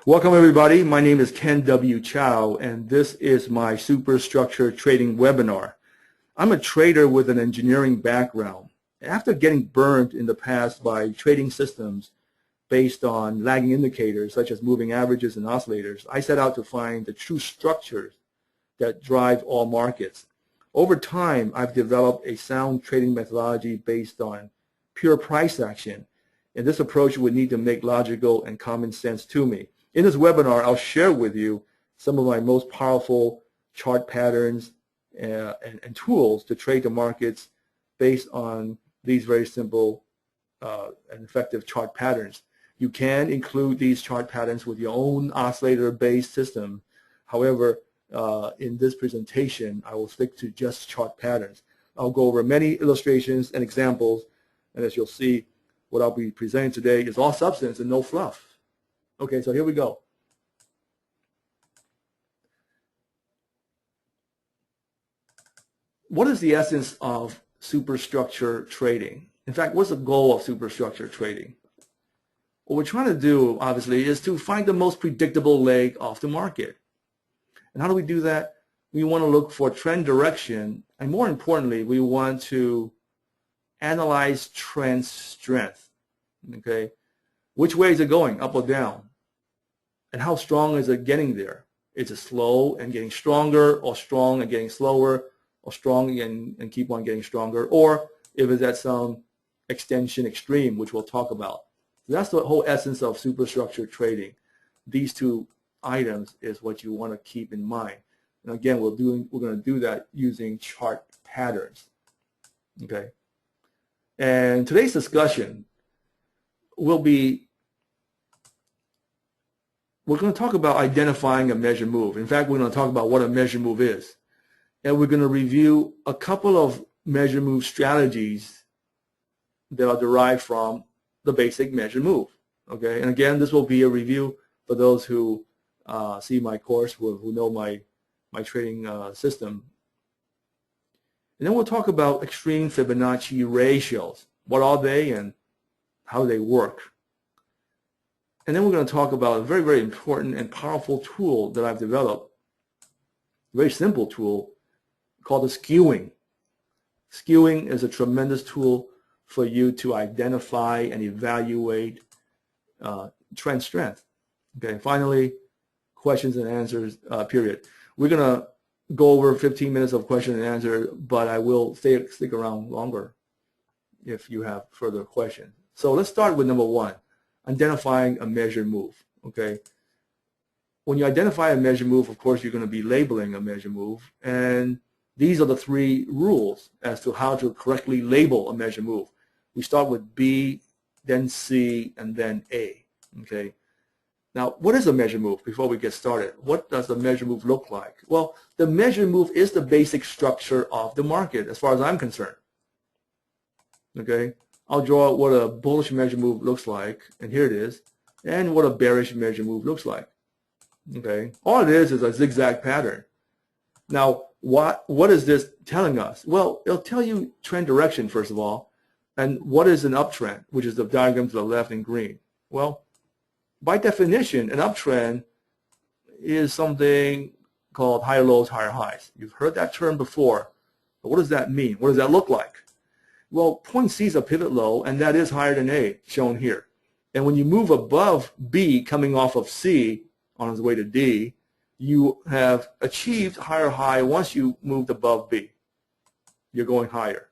Welcome everybody. My name is Ken W. Chow and this is my superstructure trading webinar. I'm a trader with an engineering background. After getting burned in the past by trading systems based on lagging indicators such as moving averages and oscillators, I set out to find the true structures that drive all markets. Over time, I've developed a sound trading methodology based on pure price action, and this approach would need to make logical and common sense to me. In this webinar, I'll share with you some of my most powerful chart patterns and tools to trade the markets based on these very simple and effective chart patterns. You can include these chart patterns with your own oscillator-based system. However, in this presentation, I will stick to just chart patterns. I'll go over many illustrations and examples, and as you'll see, what I'll be presenting today is all substance and no fluff. Okay, so here we go. What is the essence of superstructure trading? In fact, what's the goal of superstructure trading? What we're trying to do, obviously, is to find the most predictable leg of the market. And how do we do that? We want to look for trend direction, and more importantly, we want to analyze trend strength. Okay, which way is it going, up or down? And how strong is it getting there? Is it slow and getting stronger, or strong and getting slower, or strong and keep on getting stronger, or if it's at some extension extreme, which we'll talk about. So that's the whole essence of superstructure trading. These two items is what you want to keep in mind. And again, we're going to do that using chart patterns. Okay. And today's discussion will be, we're going to talk about identifying a measure move. In fact, we're going to talk about what a measure move is. And we're going to review a couple of measure move strategies that are derived from the basic measure move. Okay, and again, this will be a review for those who see my course, who know my trading system. And then we'll talk about extreme Fibonacci ratios. What are they and how they work? And then we're going to talk about a very, very important and powerful tool that I've developed, a very simple tool called the skewing. Skewing is a tremendous tool for you to identify and evaluate trend strength. Okay, finally, questions and answers period. We're going to go over 15 minutes of question and answer, but I will stick around longer if you have further questions. So let's start with number one. Identifying a measure move. Okay, when you identify a measure move, of course, you're going to be labeling a measure move, and these are the three rules as to how to correctly label a measure move. We start with B, then C, and then A. Okay, now what is a measure move? Before we get started, what does the measure move look like? Well, the measure move is the basic structure of the market as far as I'm concerned. Okay, I'll draw what a bullish measure move looks like, and here it is, and what a bearish measure move looks like. Okay, all it is a zigzag pattern. Now, what is this telling us? Well, it'll tell you trend direction, first of all, and what is an uptrend, which is the diagram to the left in green. Well, by definition, an uptrend is something called higher lows, higher highs. You've heard that term before, but what does that mean? What does that look like? Well, point C is a pivot low, and that is higher than A, shown here. And when you move above B, coming off of C on its way to D, you have achieved higher high once you moved above B. You're going higher.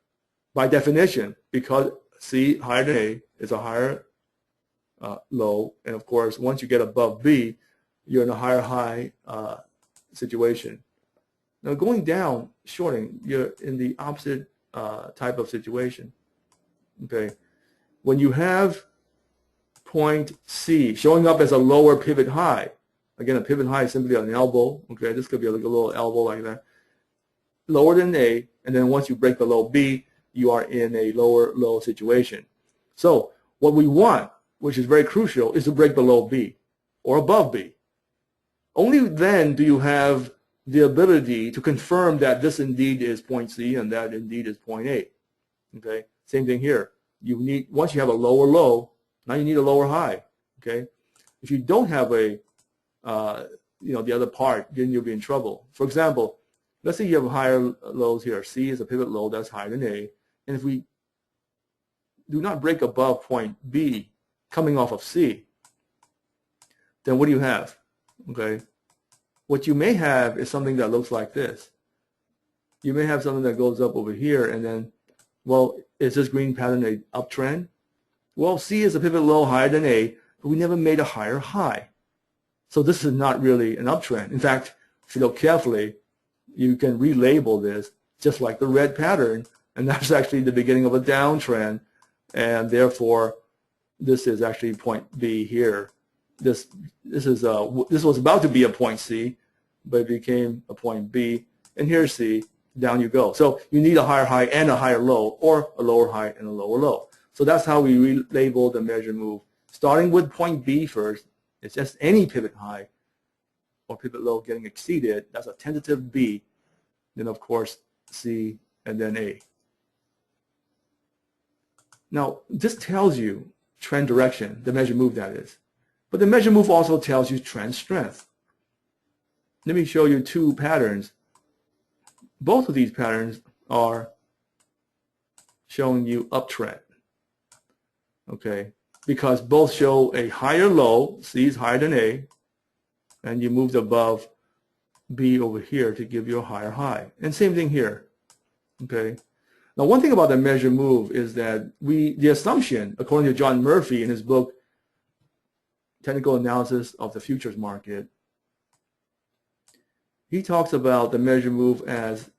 By definition, because C, higher than A, is a higher low, and of course, once you get above B, you're in a higher high situation. Now, going down, shorting, you're in the opposite type of situation. Okay, when you have point C showing up as a lower pivot high, again, a pivot high is simply an elbow. Okay, this could be like a little elbow like that, lower than A, and then once you break below B, you are in a lower low situation. So what we want, which is very crucial, is to break below B or above B. Only then do you have the ability to confirm that this indeed is point C and that indeed is point A. Okay, same thing here. You need, once you have a lower low, now you need a lower high. Okay, if you don't have a the other part, then you'll be in trouble. For example, let's say you have higher lows here. C is a pivot low that's higher than A. And if we do not break above point B coming off of C, then what do you have? Okay. What you may have is something that looks like this. You may have something that goes up over here and then, well, is this green pattern an uptrend? Well, C is a pivot low higher than A, but we never made a higher high. So this is not really an uptrend. In fact, if you look carefully, you can relabel this just like the red pattern, and that's actually the beginning of a downtrend, and therefore this is actually point B here. This was about to be a point C, but it became a point B, and here's C. Down you go. So you need a higher high and a higher low, or a lower high and a lower low. So that's how we relabel the measure move. Starting with point B first, it's just any pivot high or pivot low getting exceeded. That's a tentative B. Then of course C and then A. Now this tells you trend direction, the measure move that is. But the measure move also tells you trend strength. Let me show you two patterns. Both of these patterns are showing you uptrend, okay, because both show a higher low, C is higher than A, and you moved above B over here to give you a higher high. And same thing here, okay. Now one thing about the measure move is that the assumption, according to John Murphy in his book, Technical Analysis of the Futures Market, he talks about the measure move as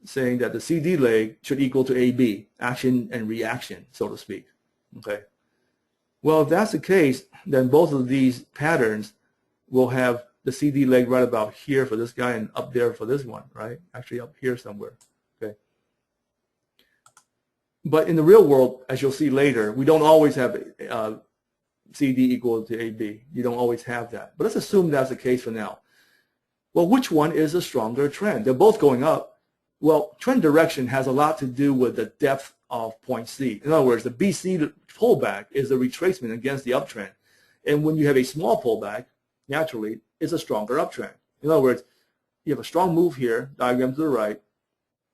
saying that the CD leg should equal to AB, action and reaction, so to speak. Okay. Well, if that's the case, then both of these patterns will have the CD leg right about here for this guy and up there for this one, right? Actually up here somewhere. Okay. But in the real world, as you'll see later, we don't always have CD equal to AB. You don't always have that. But let's assume that's the case for now. Well, which one is a stronger trend? They're both going up. Well, trend direction has a lot to do with the depth of point C. In other words, the BC pullback is a retracement against the uptrend. And when you have a small pullback, naturally, it's a stronger uptrend. In other words, you have a strong move here, diagram to the right,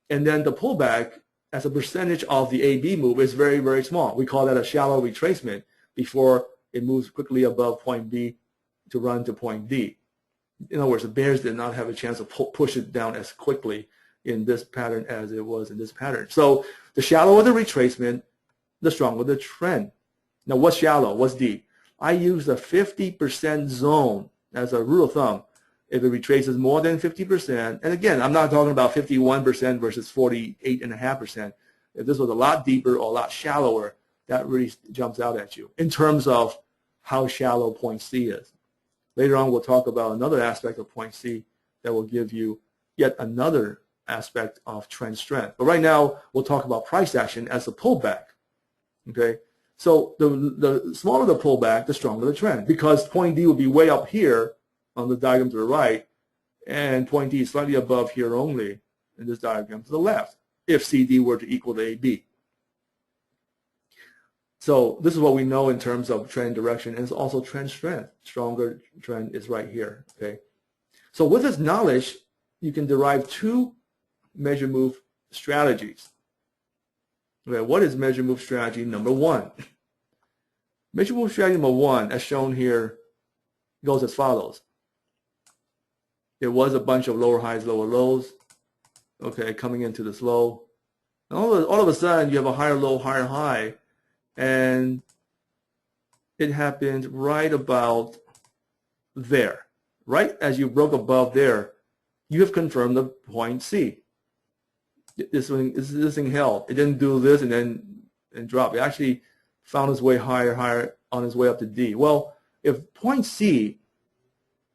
and then the pullback as a percentage of the AB move is very, very small. We call that a shallow retracement before it moves quickly above point B to run to point D. In other words, the bears did not have a chance to push it down as quickly in this pattern as it was in this pattern. So the shallower the retracement, the stronger the trend. Now what's shallow? What's deep? I use the 50% zone as a rule of thumb. If it retraces more than 50%, and again, I'm not talking about 51% versus 48.5%. If this was a lot deeper or a lot shallower, that really jumps out at you in terms of how shallow point C is. Later on, we'll talk about another aspect of point C that will give you yet another aspect of trend strength. But right now, we'll talk about price action as a pullback. Okay, so the smaller the pullback, the stronger the trend, because point D will be way up here on the diagram to the right, and point D is slightly above here only in this diagram to the left, if CD were to equal to AB. So this is what we know in terms of trend direction, and it's also trend strength. Stronger trend is right here, okay? So with this knowledge, you can derive two measure move strategies. Okay, what is measure move strategy number one? Measure move strategy number one, as shown here, goes as follows. There was a bunch of lower highs, lower lows, okay, coming into this low. And all of a sudden, you have a higher low, higher high, and it happened right about there. Right as you broke above there, you have confirmed the point C. This thing held. It didn't do this and drop. It actually found its way higher on its way up to D. Well, if point C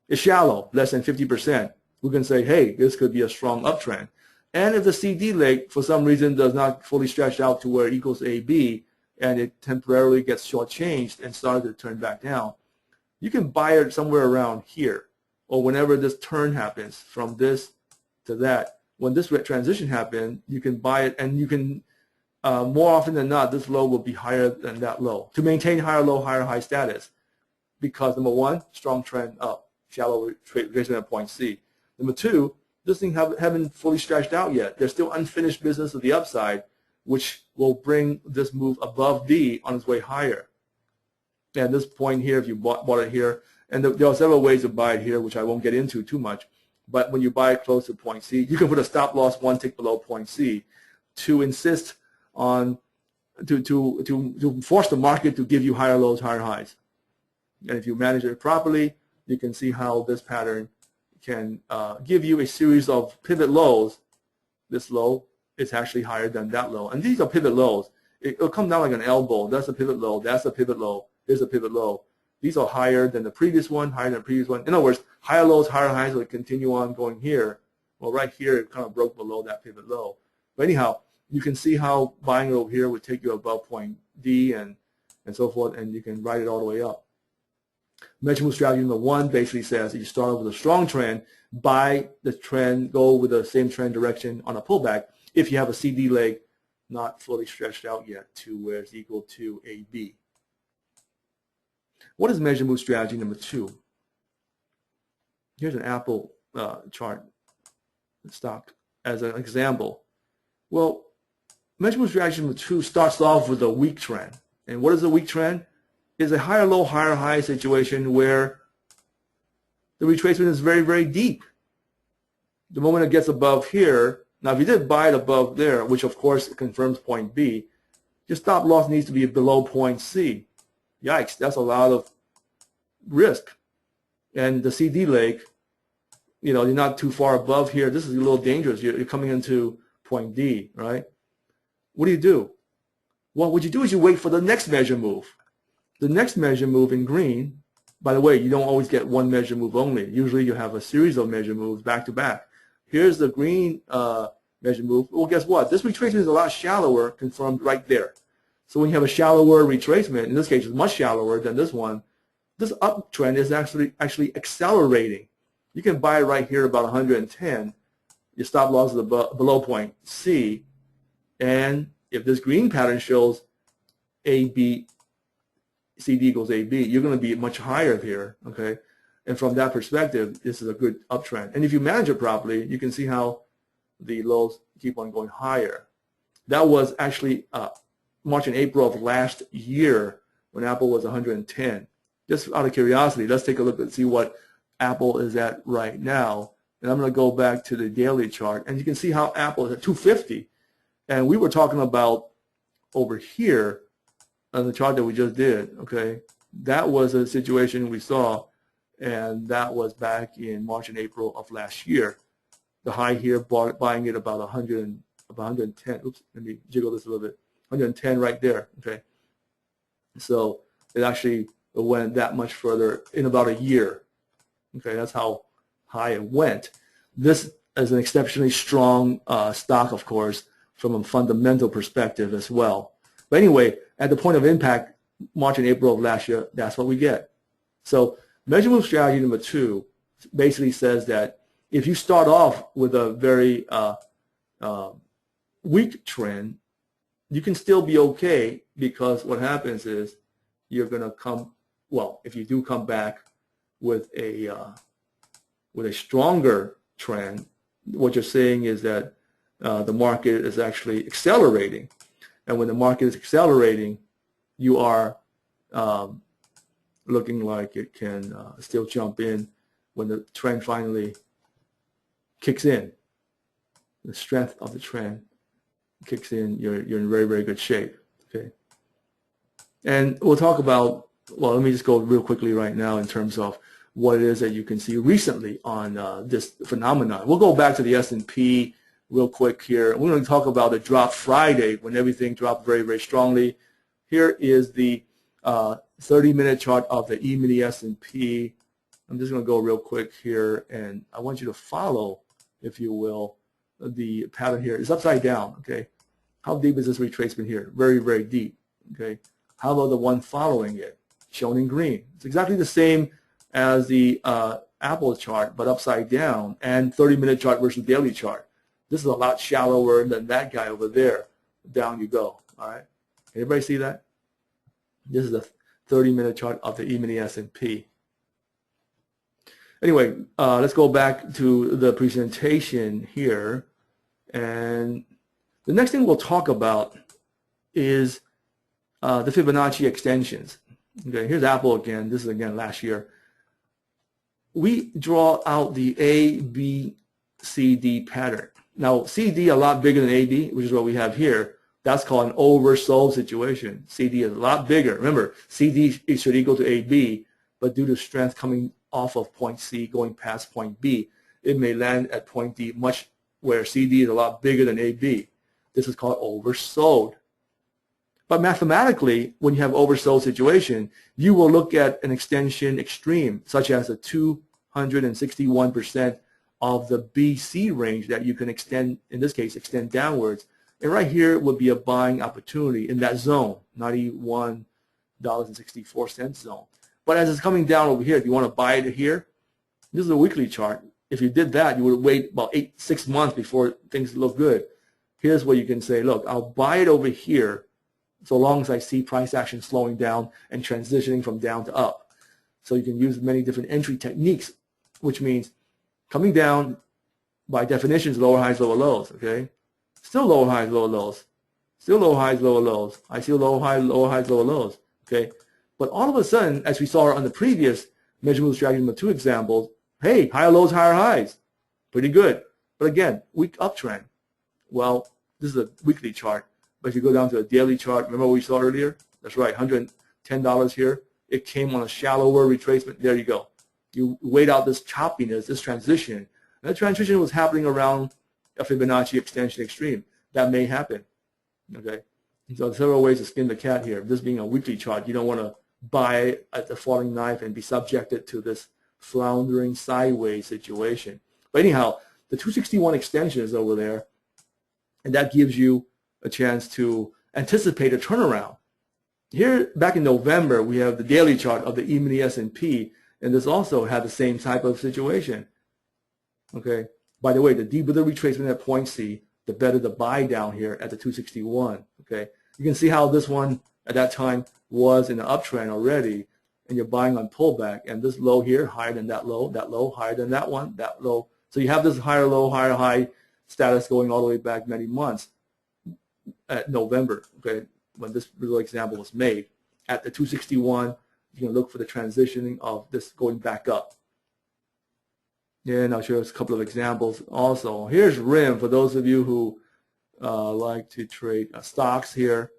is shallow, less than 50%, we can say, hey, this could be a strong uptrend. And if the CD leg, for some reason, does not fully stretch out to where it equals AB, and it temporarily gets shortchanged and started to turn back down, you can buy it somewhere around here, or whenever this turn happens from this to that. When this transition happens, you can buy it, and you can, more often than not, this low will be higher than that low to maintain higher low, higher high status, because number one, strong trend up, shallow retracement at point C. Number two, this thing haven't fully stretched out yet. There's still unfinished business of the upside, which will bring this move above D on its way higher. And this point here, if you bought it here, and there are several ways to buy it here, which I won't get into too much, but when you buy it close to point C, you can put a stop loss one tick below point C to insist on, to force the market to give you higher lows, higher highs. And if you manage it properly, you can see how this pattern can give you a series of pivot lows. This low is actually higher than that low. And these are pivot lows. It'll come down like an elbow. That's a pivot low. That's a pivot low. Here's a pivot low. These are higher than the previous one, higher than the previous one. In other words, higher lows, higher highs will continue on going here. Well, right here, it kind of broke below that pivot low. But anyhow, you can see how buying it over here would take you above point D and so forth, and you can ride it all the way up. Measurement strategy number one basically says you start off with a strong trend, buy the trend, go with the same trend direction on a pullback if you have a CD leg not fully stretched out yet to where it's equal to AB. What is measure move strategy number two? Here's an Apple chart stock as an example. Well, measure move strategy number two starts off with a weak trend. And what is a weak trend? It's a higher low, higher high situation where the retracement is very, very deep. The moment it gets above here, now if you did buy it above there, which of course confirms point B, your stop loss needs to be below point C. Yikes, that's a lot of risk. And the CD leg, you know, you're not too far above here. This is a little dangerous. You're coming into point D, right? What do? Well, what you do is you wait for the next measure move. The next measure move in green, by the way, you don't always get one measure move only. Usually you have a series of measure moves back to back. Here's the green measure move. Well, guess what? This retracement is a lot shallower, confirmed right there. So when you have a shallower retracement, in this case it's much shallower than this one, this uptrend is actually accelerating. You can buy it right here about 110. Your stop loss is below point C. And if this green pattern shows AB, CD equals AB, you're going to be much higher here, okay? And from that perspective, this is a good uptrend. And if you manage it properly, you can see how the lows keep on going higher. That was actually March and April of last year when Apple was 110. Just out of curiosity, let's take a look and see what Apple is at right now. And I'm going to go back to the daily chart, and you can see how Apple is at 250. And we were talking about over here on the chart that we just did, okay? That was a situation we saw, and that was back in March and April of last year. The high here, buying it about 110. Oops, let me jiggle this a little bit. 110 right there, okay? So it actually went that much further in about a year. Okay, that's how high it went. This is an exceptionally strong stock, of course, from a fundamental perspective as well. But anyway, at the point of impact, March and April of last year, that's what we get. So measure move strategy number two basically says that if you start off with a very weak trend, you can still be okay, because what happens is you're going to come, well, if you do come back with a stronger trend, what you're saying is that the market is actually accelerating. And when the market is accelerating, you are looking like it can still jump in when the trend finally kicks in. The strength of the trend kicks in, you're in very, very good shape. Okay. And we'll talk about, well, let me just go real quickly right now in terms of what it is that you can see recently on this phenomenon. We'll go back to the S&P real quick here. We're going to talk about the drop Friday when everything dropped very, very strongly. Here is the 30-minute chart of the E-mini S&P. I'm just going to go real quick here, and I want you to follow, if you will, the pattern here. It's upside down, okay? How deep is this retracement here? Very, very deep, okay? How about the one following it, shown in green? It's exactly the same as the Apple chart, but upside down, and 30-minute chart versus daily chart. This is a lot shallower than that guy over there. Down you go, all right? Everybody see that? This is the 30-minute chart of the E-mini S&P. Anyway, let's go back to the presentation here. And the next thing we'll talk about is the Fibonacci extensions. Okay, here's Apple again. This is again last year. We draw out the A, B, C, D pattern. Now, CD a lot bigger than AB, which is what we have here. That's called an oversold situation. CD is a lot bigger. Remember, CD should equal to AB, but due to strength coming off of point C going past point B, it may land at point D, much where CD is a lot bigger than AB. This is called oversold. But mathematically, when you have oversold situation, you will look at an extension extreme, such as a 261% of the BC range that you can extend, in this case, extend downwards. And right here would be a buying opportunity in that zone, $91.64 zone. But as it's coming down over here, if you want to buy it here, this is a weekly chart. If you did that, you would wait about 6 months before things look good. Here's where you can say, look, I'll buy it over here so long as I see price action slowing down and transitioning from down to up. So you can use many different entry techniques, which means coming down, by definition, is lower highs, lower lows, okay? Still lower highs, lower lows. Still lower highs, lower lows. I see lower highs, lower lows, okay? But all of a sudden, as we saw on the previous measurement strategy number 2 examples, hey, higher lows, higher highs. Pretty good. But again, weak uptrend. Well, this is a weekly chart. But if you go down to a daily chart, remember what we saw earlier? That's right, $110 here. It came on a shallower retracement. There you go. You wait out this choppiness, this transition. And that transition was happening around a Fibonacci extension extreme. That may happen. Okay. So several ways to skin the cat here. This being a weekly chart, you don't want to buy at the falling knife and be subjected to this floundering sideways situation. But anyhow, the 261 extension is over there, and that gives you a chance to anticipate a turnaround. Here, back in November, we have the daily chart of the E-mini S&P, and this also had the same type of situation. Okay. By the way, the deeper the retracement at point C, the better the buy down here at the 261. Okay. You can see how this one at that time was in an uptrend already, and you're buying on pullback, and this low here higher than that low higher than that one, that low. So you have this higher low, higher high status going all the way back many months at November, okay, when this little example was made. At the 261, you can look for the transitioning of this going back up. And I'll show you a couple of examples also. Here's RIM for those of you who like to trade stocks here.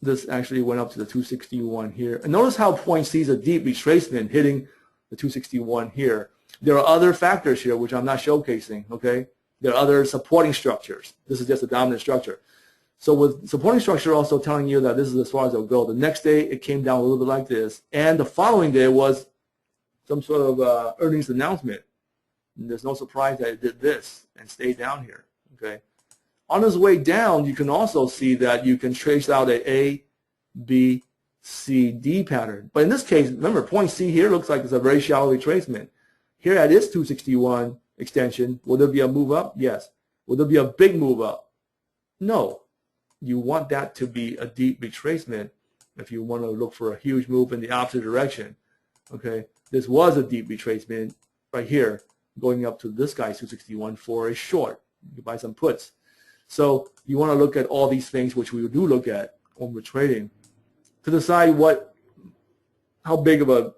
This actually went up to the 261 here. And notice how point C is a deep retracement hitting the 261 here. There are other factors here which I'm not showcasing, okay? There are other supporting structures. This is just a dominant structure. So with supporting structure also telling you that this is as far as it'll go. The next day it came down a little bit like this, and the following day was some sort of earnings announcement. And there's no surprise that it did this and stayed down here, okay? On its way down, you can also see that you can trace out a B, C, D pattern. But in this case, remember, point C here looks like it's a very shallow retracement. Here at its 261 extension, will there be a move up? Yes. Will there be a big move up? No. You want that to be a deep retracement if you want to look for a huge move in the opposite direction. Okay, this was a deep retracement right here, going up to this guy's 261 for a short. You can buy some puts. So you want to look at all these things, which we do look at when we're trading, to decide how big of a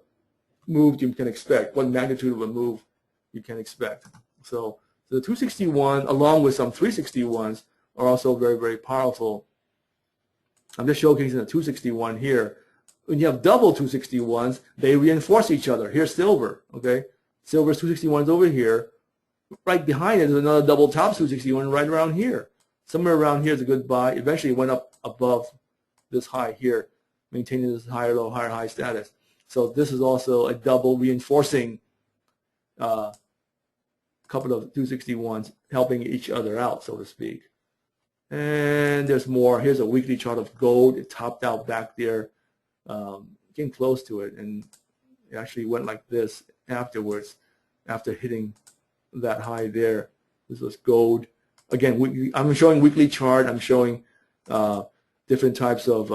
move you can expect, what magnitude of a move you can expect. So the 261, along with some 361s, are also very, very powerful. I'm just showcasing the 261 here. When you have double 261s, they reinforce each other. Here's silver, okay? Silver's 261 is over here. Right behind it is another double top 261 right around here. Somewhere around here is a good buy. Eventually it went up above this high here, maintaining this higher low, higher high status. So this is also a double reinforcing couple of 261s helping each other out, so to speak. And there's more. Here's a weekly chart of gold. It topped out back there, getting close to it, and it actually went like this afterwards, after hitting that high there. This was gold. Again, I'm showing weekly chart. I'm showing different types of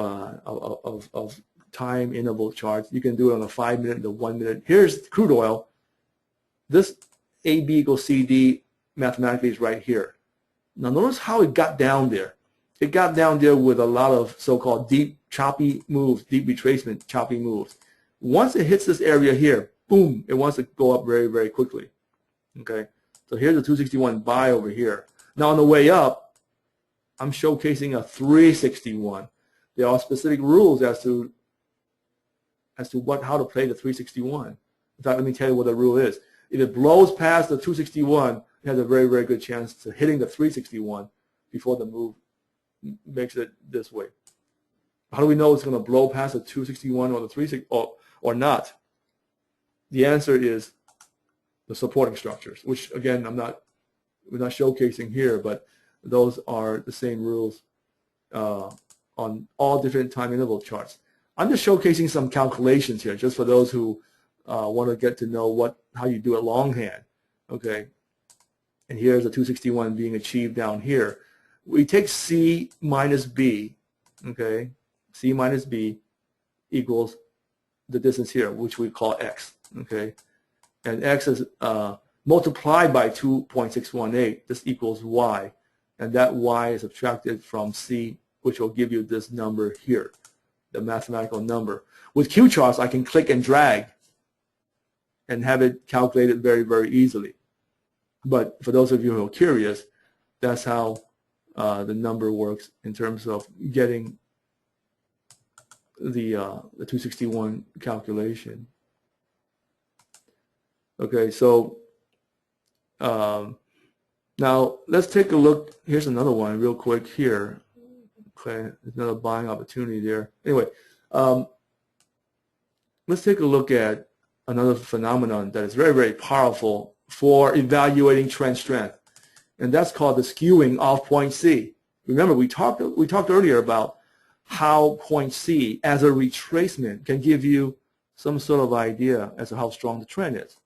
time interval charts. You can do it on a 5-minute, the 1 minute. Here's crude oil. this AB equals CD mathematically is right here. Now notice how it got down there. It got down there with a lot of so-called deep choppy moves, deep retracement choppy moves. Once it hits this area here, boom, it wants to go up very, very quickly. Okay, so here's the 261 buy over here. Now on the way up, I'm showcasing a 361. There are specific rules as to how to play the 361. In fact, let me tell you what the rule is. If it blows past the 261, it has a very, very good chance to hitting the 361 before the move makes it this way. How do we know it's going to blow past the 261 or the 360 or not? The answer is the supporting structures, which again we're not showcasing here, but those are the same rules on all different time interval charts. I'm just showcasing some calculations here, just for those who want to get to know how you do it longhand. Okay, and here's the 261 being achieved down here. We take C minus B. Okay, C minus B equals the distance here, which we call X. Okay, and X is multiplied by 2.618. This equals Y, and that Y is subtracted from C, which will give you this number here, the mathematical number. With Q charts, I can click and drag and have it calculated very, very easily. But for those of you who are curious, that's how the number works in terms of getting the 261 calculation. Okay, so now let's take a look. Here's another one real quick here. Okay, there's another buying opportunity there. Anyway, let's take a look at another phenomenon that is very, very powerful for evaluating trend strength, and that's called the skewing of point C. Remember, we talked earlier about how point C as a retracement can give you some sort of idea as to how strong the trend is.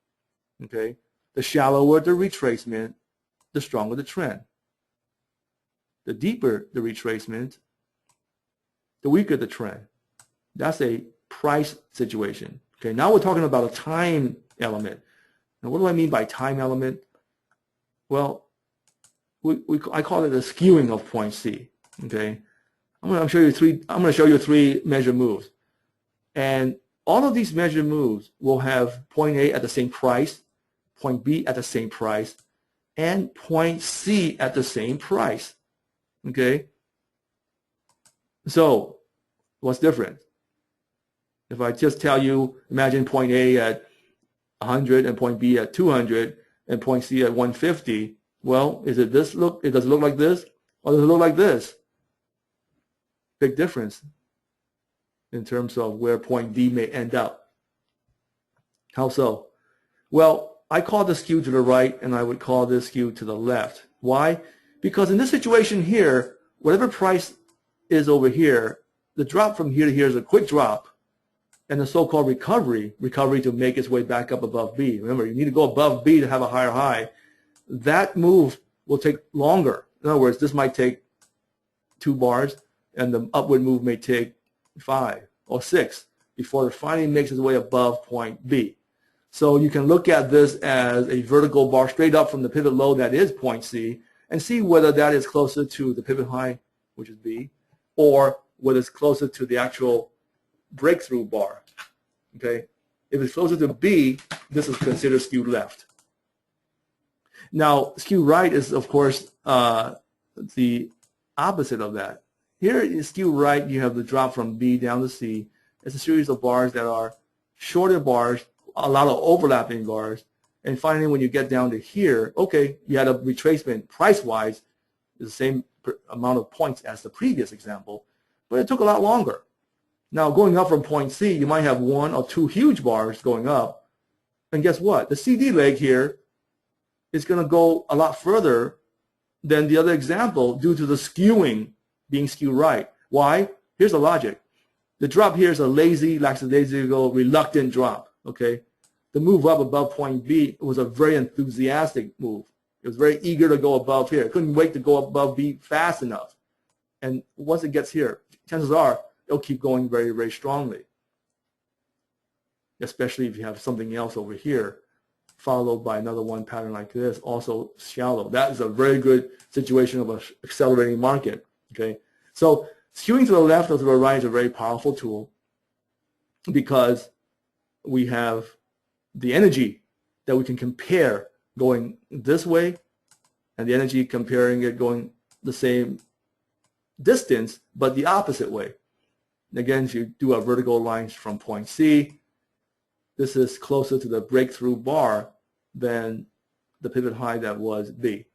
Okay, the shallower the retracement, the stronger the trend. The deeper the retracement, the weaker the trend. That's a price situation. Okay, now we're talking about a time element. Now, what do I mean by time element? Well, I call it the skewing of point C. Okay, I'm going to show you three measure moves, and all of these measure moves will have point A at the same price, point B at the same price, and point C at the same price. Okay, so what's different? If I just tell you, imagine point A at 100 and point B at 200 and point C at 150, well, does it look like this, or does it look like this? Big difference in terms of where point D may end up. How so? Well, I call this skew to the right, and I would call this skew to the left. Why? Because in this situation here, whatever price is over here, the drop from here to here is a quick drop, and the so-called recovery to make its way back up above B. Remember, you need to go above B to have a higher high. That move will take longer. In other words, this might take 2 bars, and the upward move may take 5 or 6 before it finally makes its way above point B. So you can look at this as a vertical bar straight up from the pivot low that is point C, and see whether that is closer to the pivot high, which is B, or whether it's closer to the actual breakthrough bar. Okay, if it's closer to B, this is considered skewed left. Now, skewed right is, of course, the opposite of that. Here in skewed right, you have the drop from B down to C. It's a series of bars that are shorter bars, a lot of overlapping bars, and finally, when you get down to here, okay, you had a retracement price-wise, the same amount of points as the previous example, but it took a lot longer. Now, going up from point C, you might have 1 or 2 huge bars going up, and guess what? The CD leg here is going to go a lot further than the other example due to the skewing being skewed right. Why? Here's the logic. The drop here is a lazy, lackadaisical, reluctant drop. Okay, the move up above point B was a very enthusiastic move. It was very eager to go above here. It couldn't wait to go above B fast enough. And once it gets here, chances are it'll keep going very, very strongly, especially if you have something else over here followed by another one pattern like this, also shallow. That is a very good situation of an accelerating market. Okay, so skewing to the left or to the right is a very powerful tool because we have the energy that we can compare going this way and the energy comparing it going the same distance but the opposite way. Again, if you do a vertical line from point C, this is closer to the breakthrough bar than the pivot high that was B.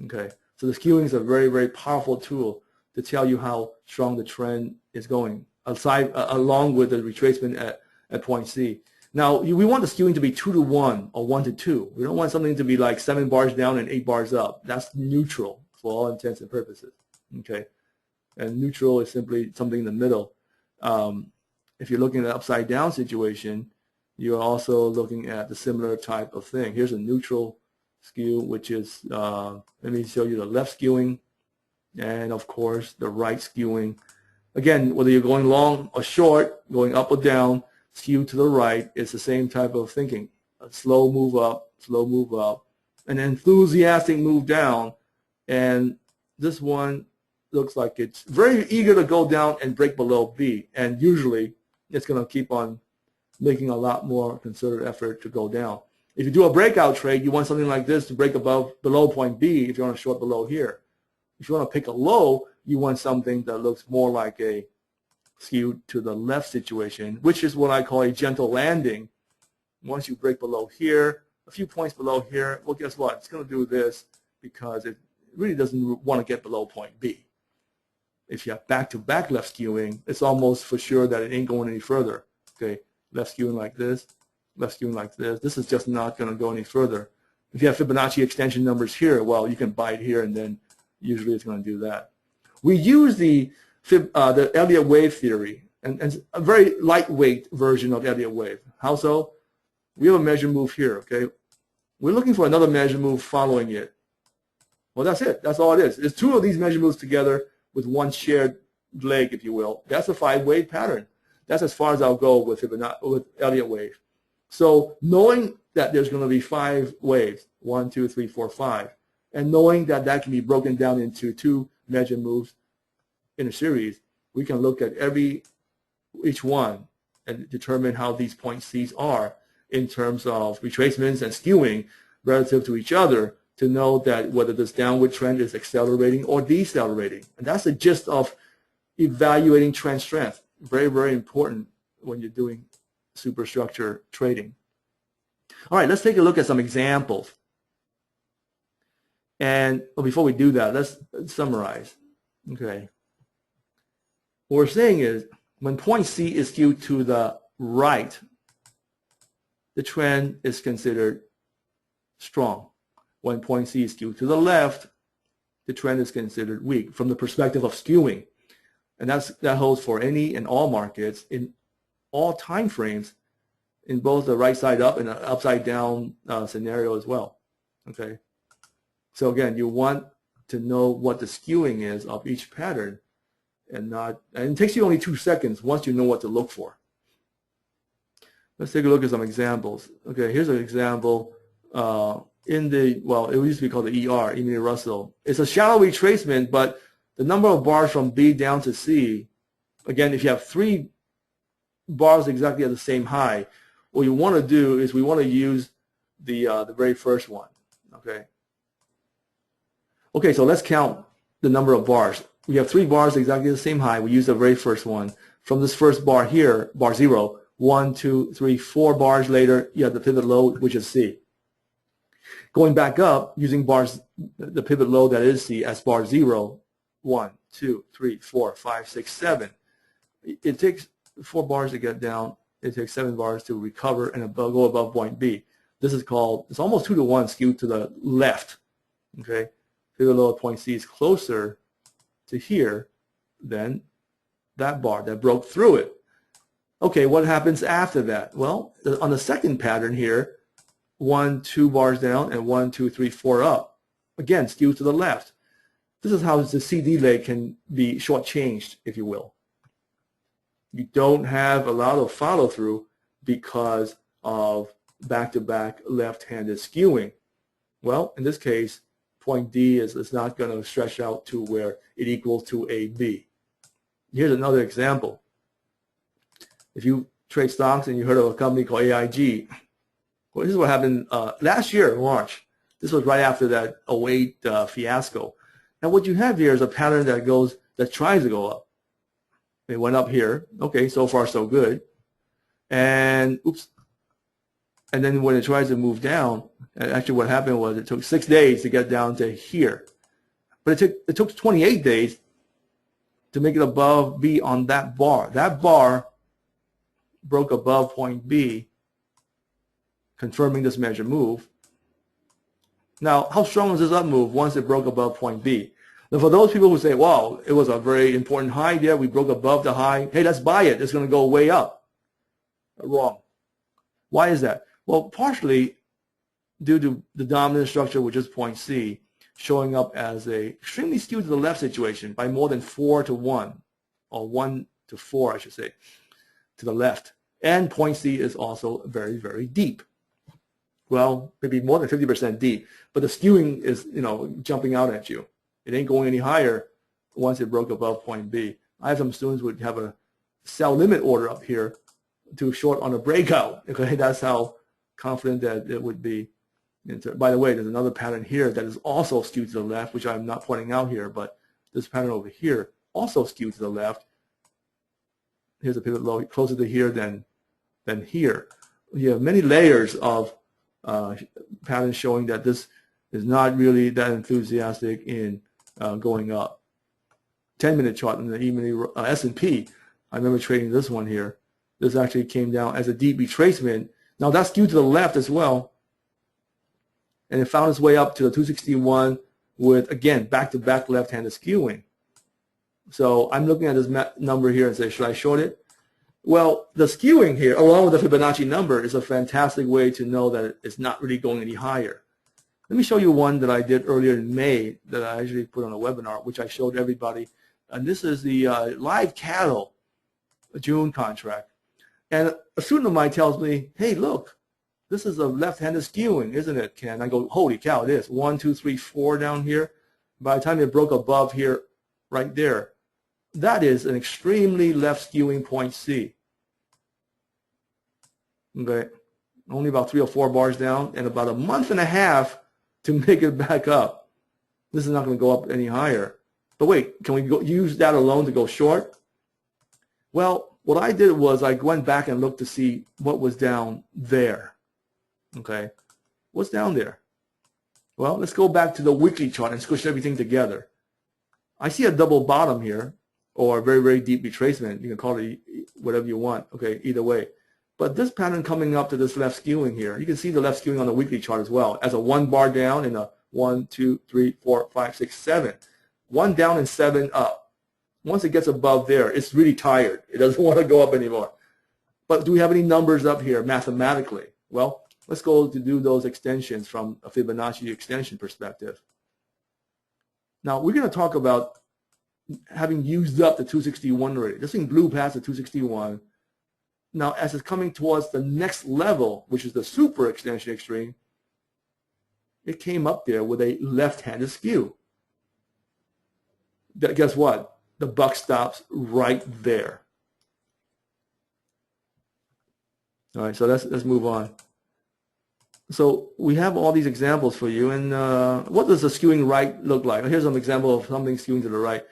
Okay, so the skewing is a very, very powerful tool to tell you how strong the trend is going, along with the retracement at point C. Now, we want the skewing to be 2 to 1 or 1 to 2. We don't want something to be like 7 bars down and 8 bars up. That's neutral for all intents and purposes. Okay, and neutral is simply something in the middle. If you're looking at an upside down situation, you're also looking at the similar type of thing. Here's a neutral skew, which is, let me show you the left skewing, and of course the right skewing. Again, whether you're going long or short, going up or down, skew to the right is the same type of thinking. A slow move up, an enthusiastic move down, and this one looks like it's very eager to go down and break below B, and usually it's going to keep on making a lot more concerted effort to go down. If you do a breakout trade, you want something like this to break below point B if you want to short below here. If you want to pick a low, you want something that looks more like a skew to the left situation, which is what I call a gentle landing. Once you break below here, a few points below here, well, guess what? It's going to do this because it really doesn't want to get below point B. If you have back-to-back left skewing, it's almost for sure that it ain't going any further. Okay, left skewing like this, left skewing like this. This is just not going to go any further. If you have Fibonacci extension numbers here, well, you can buy it here, and then usually it's going to do that. We use the Elliott wave theory, and a very lightweight version of Elliott wave. How so? We have a measure move here, okay? We're looking for another measure move following it. Well, that's it. That's all it is. It's 2 of these measure moves together with one shared leg, if you will. That's a 5-wave pattern. That's as far as I'll go with Elliott wave. So knowing that there's going to be 5 waves, 1, 2, 3, 4, 5, and knowing that that can be broken down into 2 measure moves in a series, we can look at each one and determine how these point C's are in terms of retracements and skewing relative to each other to know that whether this downward trend is accelerating or decelerating. And that's the gist of evaluating trend strength. Very, very important when you're doing superstructure trading. All right, let's take a look at some examples. And before we do that, let's summarize. Okay. What we're saying is when point C is skewed to the right, the trend is considered strong. When point C is skewed to the left, the trend is considered weak from the perspective of skewing. And that holds for any and all markets in all time frames in both the right side up and the upside down scenario as well. Okay. So again, you want to know what the skewing is of each pattern, and it takes you only 2 seconds once you know what to look for. Let's take a look at some examples. Okay, here's an example it used to be called the ER, Emily Russell. It's a shallow retracement, but the number of bars from B down to C, again, if you have 3 bars exactly at the same high, what you want to do is we want to use the very first one. Okay. Okay, so let's count the number of bars. We have 3 bars exactly the same high. We use the very first one. From this first bar here, bar 0, 1, 2, 3, 4 bars later, you have the pivot low, which is C. Going back up, using the pivot low that is C as bar 0, 1, 2, 3, 4, 5, 6, 7. It takes 4 bars to get down. It takes 7 bars to recover and go above point B. This is called, it's almost 2 to 1 skewed to the left. Okay, pivot low at point C is closer to here than that bar that broke through it. Okay, what happens after that? Well, on the second pattern here, 1, 2 bars down and 1, 2, 3, 4 up. Again, skewed to the left. This is how the CD leg can be shortchanged, if you will. You don't have a lot of follow through because of back-to-back left-handed skewing. Well, in this case, point D is not going to stretch out to where it equals to AB. Here's another example. If you trade stocks and you heard of a company called AIG, well, this is what happened last year in March. This was right after that 08 fiasco. Now what you have here is a pattern that tries to go up. It went up here. Okay, so far so good. And oops. And then when it tries to move down, actually what happened was it took 6 days to get down to here. But it took 28 days to make it above B on that bar. That bar broke above point B, confirming this measure move. Now, how strong is this up move once it broke above point B? Now, for those people who say, wow, it was a very important high there, we broke above the high, hey, let's buy it, it's going to go way up. Wrong. Why is that? Well, partially due to the dominant structure, which is point C, showing up as a extremely skewed to the left situation by more than 4 to 1, or 1 to 4, I should say, to the left. And point C is also very, very deep. Well, maybe more than 50% deep, but the skewing is, jumping out at you. It ain't going any higher once it broke above point B. I have some students who would have a sell limit order up here to short on a breakout. Okay, that's how confident that it would be. By the way, there's another pattern here that is also skewed to the left, which I'm not pointing out here, but this pattern over here also skewed to the left. Here's a pivot low closer to here than here. You have many layers of patterns showing that this is not really that enthusiastic in going up. 10-minute chart in the E-mini S&P. I remember trading this one here. This actually came down as a deep retracement. Now that's skewed to the left as well. And it found its way up to the 261 with, again, back-to-back left-handed skewing. So I'm looking at this number here and say, should I short it? Well, the skewing here, along with the Fibonacci number, is a fantastic way to know that it's not really going any higher. Let me show you one that I did earlier in May that I actually put on a webinar, which I showed everybody. And this is the live cattle June contract. And a student of mine tells me, hey, look, this is a left-handed skewing, isn't it, Ken? I go, holy cow, it is. 1, 2, 3, 4 down here. By the time it broke above here, right there, that is an extremely left skewing point C. Okay, only about 3 or 4 bars down and about a month and a half to make it back up. This is not going to go up any higher. But wait, can we use that alone to go short? Well, what I did was I went back and looked to see what was down there. Okay, what's down there? Well, let's go back to the weekly chart and squish everything together. I see a double bottom here, or a very, very deep retracement. You can call it whatever you want. Okay, either way. But this pattern coming up to this left skewing here, you can see the left skewing on the weekly chart as well, as a 1 bar down and a 1, 2, 3, 4, 5, 6, 7. 1 down and 7 up. Once it gets above there, it's really tired. It doesn't want to go up anymore. But do we have any numbers up here mathematically? Well, let's go to do those extensions from a Fibonacci extension perspective. Now, we're going to talk about having used up the 261 already. This thing blew past the 261. Now, as it's coming towards the next level, which is the super extension extreme, it came up there with a left-handed skew. Guess what? The buck stops right there. All right, so let's move on. So we have all these examples for you, and what does the skewing right look like? Here's an example of something skewing to the right.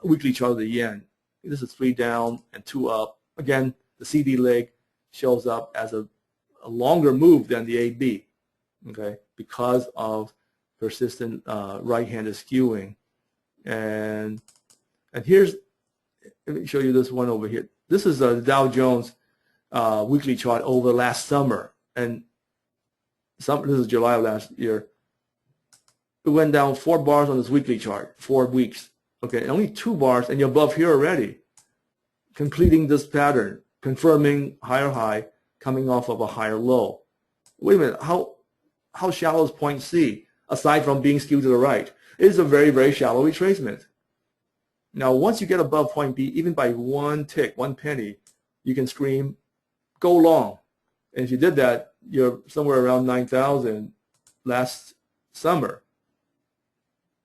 Weekly chart of the yen. This is 3 down and 2 up. Again, the CD leg shows up as a longer move than the AB, okay, because of persistent right-handed skewing. And here's, let me show you this one over here. This is the Dow Jones weekly chart over last summer, and this is July of last year. It went down 4 bars on this weekly chart, 4 weeks. Okay, only 2 bars, and you're above here already, completing this pattern, confirming higher high, coming off of a higher low. Wait a minute, how shallow is point C, aside from being skewed to the right? It is a very, very shallow retracement. Now, once you get above point B, even by 1 tick, 1 penny, you can scream, go long. And if you did that, you're somewhere around 9,000 last summer.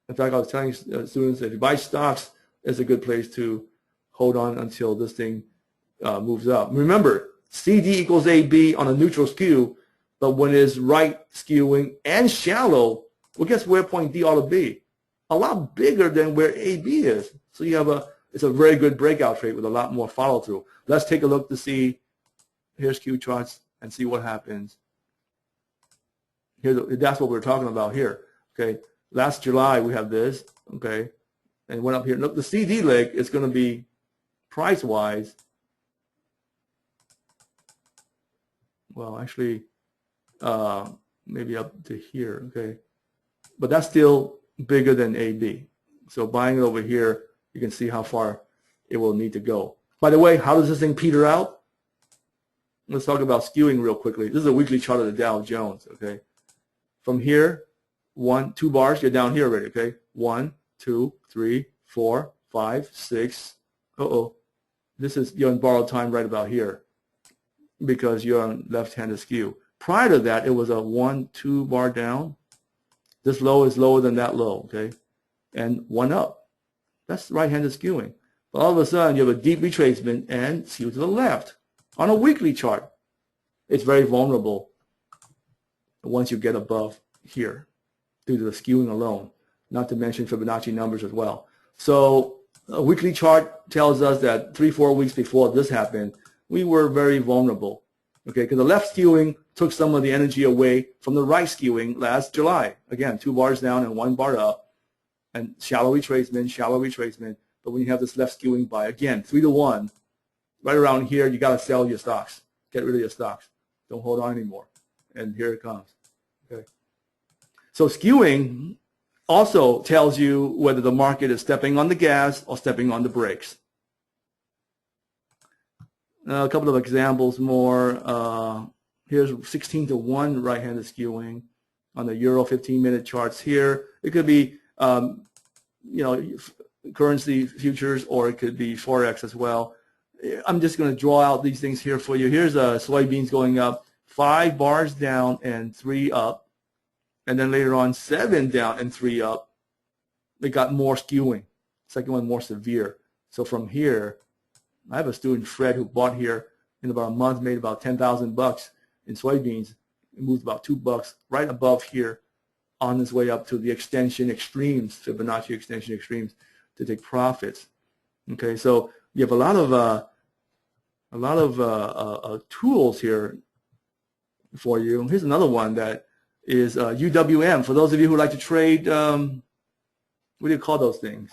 In fact, I was telling students that if you buy stocks, it's a good place to hold on until this thing moves up. Remember, CD equals AB on a neutral skew, but when it's right skewing and shallow, well, guess where point D ought to be? A lot bigger than where AB is. So you have it's a very good breakout trade with a lot more follow through. Let's take a look to see, here's Skew charts and see what happens. That's what we're talking about here. Okay, last July we have this. Okay, and went up here. Look, the CD leg is going to be price wise. Well, actually, maybe up to here. Okay, but that's still bigger than AB. So buying it over here, you can see how far it will need to go. By the way, how does this thing peter out? Let's talk about skewing real quickly. This is a weekly chart of the Dow Jones. Okay. From here, 1, 2 bars, you're down here already, okay? 1, 2, 3, 4, 5, 6. This is, you're on borrowed time right about here because you're on left-handed skew. Prior to that, it was a 1, 2 bar down. This low is lower than that low, okay? And 1 up. That's right-handed skewing. But all of a sudden, you have a deep retracement and skew to the left on a weekly chart. It's very vulnerable once you get above here due to the skewing alone, not to mention Fibonacci numbers as well. So a weekly chart tells us that 3-4 weeks before this happened, we were very vulnerable, okay, because the left skewing took some of the energy away from the right skewing last July. Again, 2 bars down and 1 bar up, and shallow retracement. But when you have this left skewing by, again, 3 to 1, right around here, you got to sell your stocks. Get rid of your stocks. Don't hold on anymore. And here it comes. Okay. So skewing also tells you whether the market is stepping on the gas or stepping on the brakes. A couple of examples more. Here's 16 to 1 right-handed skewing on the Euro 15-minute charts here. It could be, currency futures, or it could be Forex as well. I'm just going to draw out these things here for you. Here's soybeans going up 5 bars down and 3 up, and then later on 7 down and 3 up. They got more skewing. Second one more severe. So from here, I have a student, Fred, who bought here in about a month, made about 10,000 bucks in soybeans. It moved about $2 right above here on his way up to the extension extremes, Fibonacci extension extremes, to take profits. Okay, so you have a lot of tools here for you. Here's another one that is UWM. For those of you who like to trade, what do you call those things?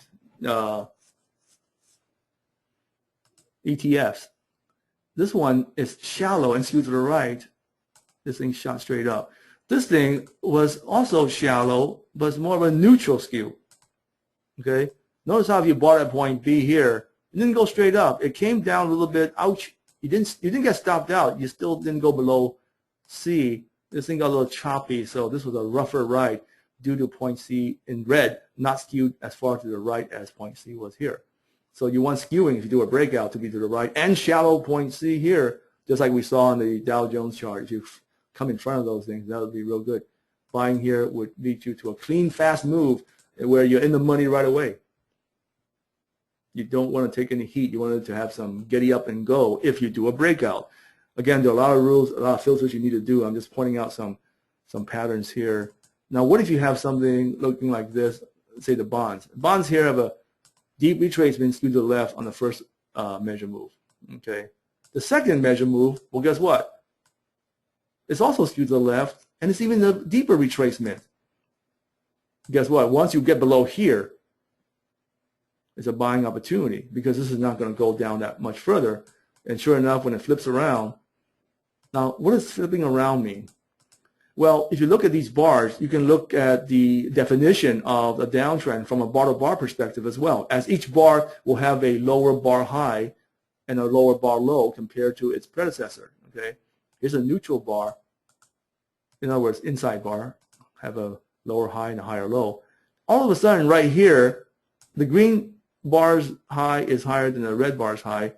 ETFs. This one is shallow and skewed to the right. This thing shot straight up. This thing was also shallow, but it's more of a neutral skew. Okay. Notice how if you bought at point B here, it didn't go straight up. It came down a little bit. Ouch! You didn't get stopped out. You still didn't go below C. This thing got a little choppy, so this was a rougher ride due to point C in red, not skewed as far to the right as point C was here. So you want skewing if you do a breakout to be to the right, and shallow point C here, just like we saw on the Dow Jones chart. If you come in front of those things, that would be real good. Buying here would lead you to a clean, fast move where you're in the money right away. You don't want to take any heat. You want it to have some getty up and go if you do a breakout. Again, there are a lot of rules, a lot of filters you need to do. I'm just pointing out some patterns here. Now, what if you have something looking like this, say the bonds? Bonds here have a deep retracement skewed to the left on the first measure move. Okay. The second measure move, well, guess what? It's also skewed to the left, and it's even a deeper retracement. Guess what? Once you get below here, it's a buying opportunity because this is not going to go down that much further. And sure enough, when it flips around, now what does flipping around mean? Well, if you look at these bars, you can look at the definition of a downtrend from a bar-to-bar perspective as well, as each bar will have a lower bar high and a lower bar low compared to its predecessor. Okay, here's a neutral bar. In other words, inside bar have a lower high and a higher low. All of a sudden, right here, the green bar's high is higher than the red bar's high.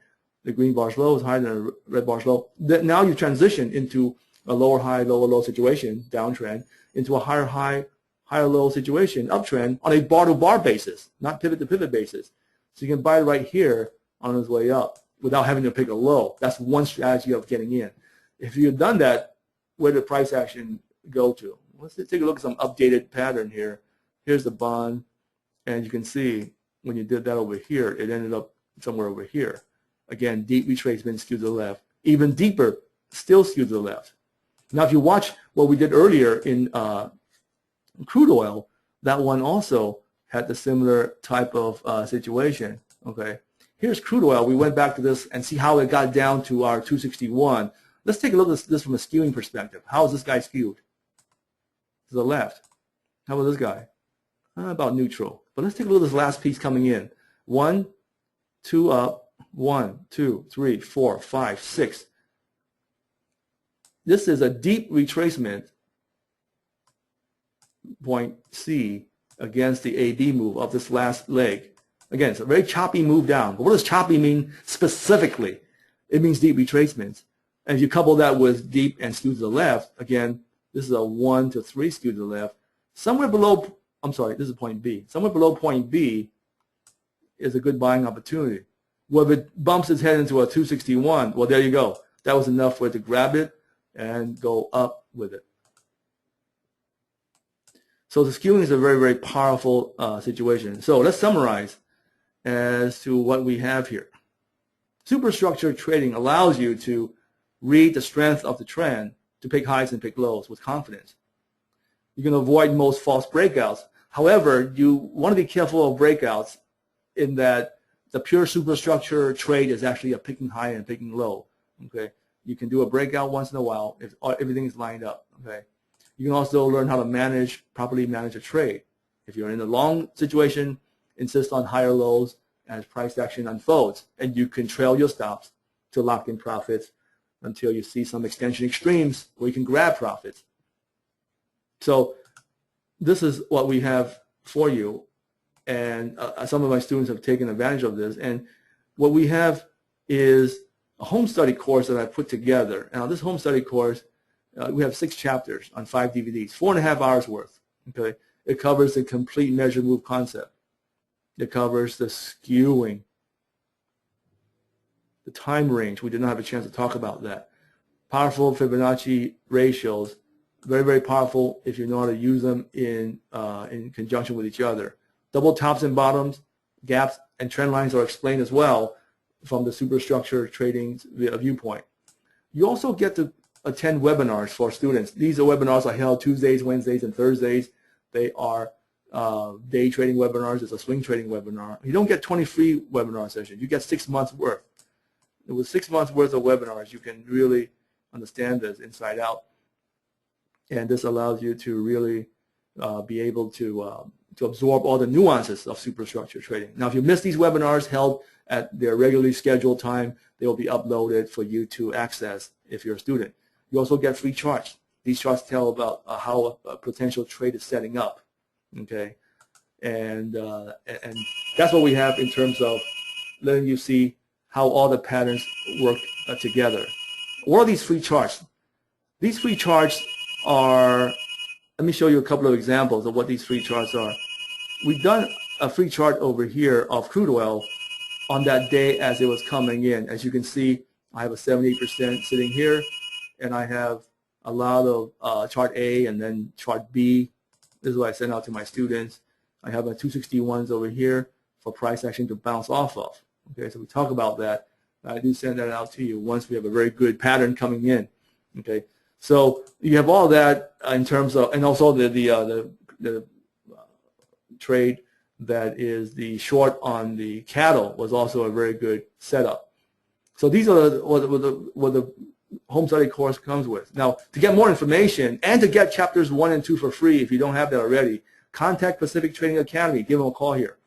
The green bar's low is higher than the red bar's low. Now you transition into a lower high, lower low situation, downtrend, into a higher high, higher low situation, uptrend, on a bar-to-bar basis, not pivot-to-pivot basis. So you can buy right here on its way up without having to pick a low. That's one strategy of getting in. If you had done that, where did price action go to? Let's take a look at some updated pattern here. Here's the bond, and you can see when you did that over here, it ended up somewhere over here. Again, deep retracement skewed to the left. Even deeper, still skewed to the left. Now, if you watch what we did earlier in crude oil, that one also had the similar type of situation. Okay, here's crude oil. We went back to this and see how it got down to our 261. Let's take a look at this from a skewing perspective. How is this guy skewed? To the left. How about this guy? About neutral. But let's take a look at this last piece coming in. 1, 2 up, 1, 2, 3, 4, 5, 6. This is a deep retracement point C against the AB move of this last leg. Again, it's a very choppy move down. But what does choppy mean specifically? It means deep retracements. And if you couple that with deep and skewed to the left, again, this is a 1 to 3 skewed to the left. Somewhere below, I'm sorry, this is point B. Somewhere below point B is a good buying opportunity. Well, if it bumps its head into a 261, well, there you go. That was enough for it to grab it and go up with it. So the skewing is a very, very powerful situation. So let's summarize as to what we have here. Superstructure trading allows you to read the strength of the trend to pick highs and pick lows with confidence. You can avoid most false breakouts. However, you want to be careful of breakouts in that the pure superstructure trade is actually a picking high and picking low. Okay, you can do a breakout once in a while if everything is lined up. Okay, you can also learn how to properly manage a trade. If you're in a long situation, insist on higher lows as price action unfolds, and you can trail your stops to lock in profits until you see some extension extremes where you can grab profits. So this is what we have for you, and some of my students have taken advantage of this. And what we have is a home study course that I put together. Now this home study course, we have 6 chapters on 5 DVDs, 4.5 hours worth. Okay, it covers the complete measure move concept. It covers the skewing, the time range. We did not have a chance to talk about that. Powerful Fibonacci ratios, very, very powerful if you know how to use them in conjunction with each other. Double tops and bottoms, gaps, and trend lines are explained as well from the superstructure trading viewpoint. You also get to attend webinars for students. These webinars are held Tuesdays, Wednesdays, and Thursdays. They are day trading webinars. It's a swing trading webinar. You don't get 20 free webinar sessions. You get 6 months worth. With 6 months worth of webinars, you can really understand this inside out. And this allows you to really be able to absorb all the nuances of superstructure trading. Now, if you miss these webinars held at their regularly scheduled time, they will be uploaded for you to access if you're a student. You also get free charts. These charts tell about how a potential trade is setting up. Okay, and that's what we have in terms of letting you see how all the patterns work together. What are these free charts? These free charts are, let me show you a couple of examples of what these free charts are. We've done a free chart over here of crude oil on that day as it was coming in. As you can see, I have a 78% sitting here, and I have a lot of chart A and then chart B. This is what I send out to my students. I have a 261s over here for price action to bounce off of. Okay, so we talk about that. I do send that out to you once we have a very good pattern coming in. Okay, so you have all that in terms of, and also the trade that is the short on the cattle was also a very good setup. So these are what the home study course comes with. Now, to get more information and to get chapters 1 and 2 for free, if you don't have that already, contact Pacific Trading Academy. Give them a call here.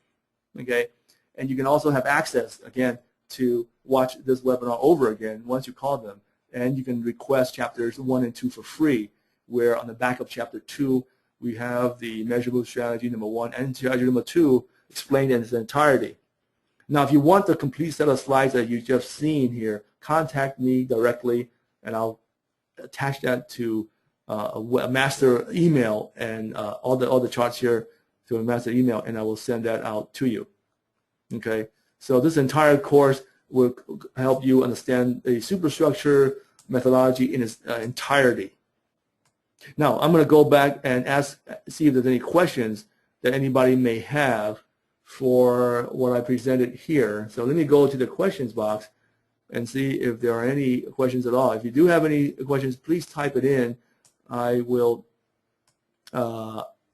Okay, and you can also have access again to watch this webinar over again once you call them, and you can request chapters 1 and 2 for free, where on the back of chapter 2 we have the measurable strategy number 1 and strategy number 2 explained in its entirety. Now, if you want the complete set of slides that you just seen here, contact me directly, and I'll attach that to a master email and all the charts here to a master email, and I will send that out to you. Okay, so this entire course will help you understand the superstructure methodology in its entirety. Now, I'm going to go back and see if there's any questions that anybody may have for what I presented here. So let me go to the questions box and see if there are any questions at all. If you do have any questions, please type it in. I will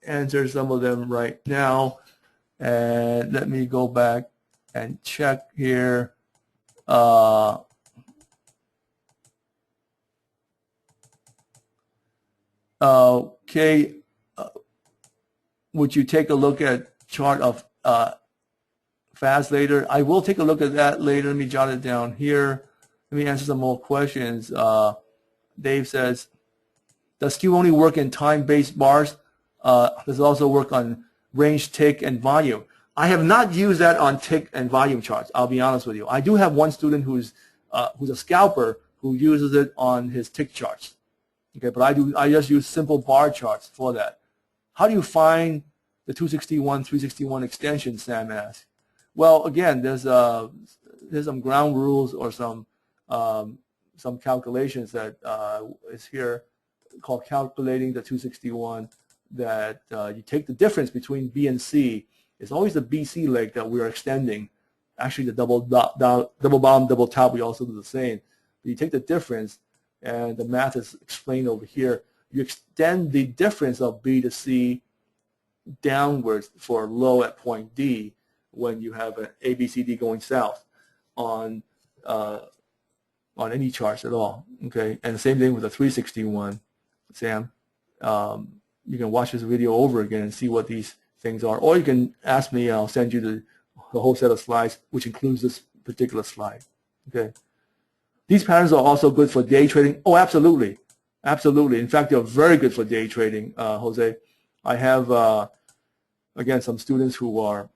answer some of them right now. And let me go back and check here. Okay, would you take a look at chart of fast later? I will take a look at that later. Let me jot it down here. Let me answer some more questions. Dave says, does Skew only work in time-based bars? Does it also work on range, tick, and volume? I have not used that on tick and volume charts, I'll be honest with you. I do have one student who's a scalper who uses it on his tick charts. Okay, but I just use simple bar charts for that. How do you find the 261, 361 extension, Sam asked? Well, again, there's some ground rules or some calculations that is here called calculating the 261, that you take the difference between B and C. It's always the BC leg that we're extending. Actually, the double bottom, double top, we also do the same. But you take the difference, and the math is explained over here. You extend the difference of B to C downwards for low at point D when you have an ABCD going south on any charts at all. Okay, and the same thing with the 361, Sam. You can watch this video over again and see what these things are, or you can ask me. I'll send you the whole set of slides, which includes this particular slide. Okay. These patterns are also good for day trading. Oh, absolutely. Absolutely. In fact, they're very good for day trading, Jose. I have, again, some students who are,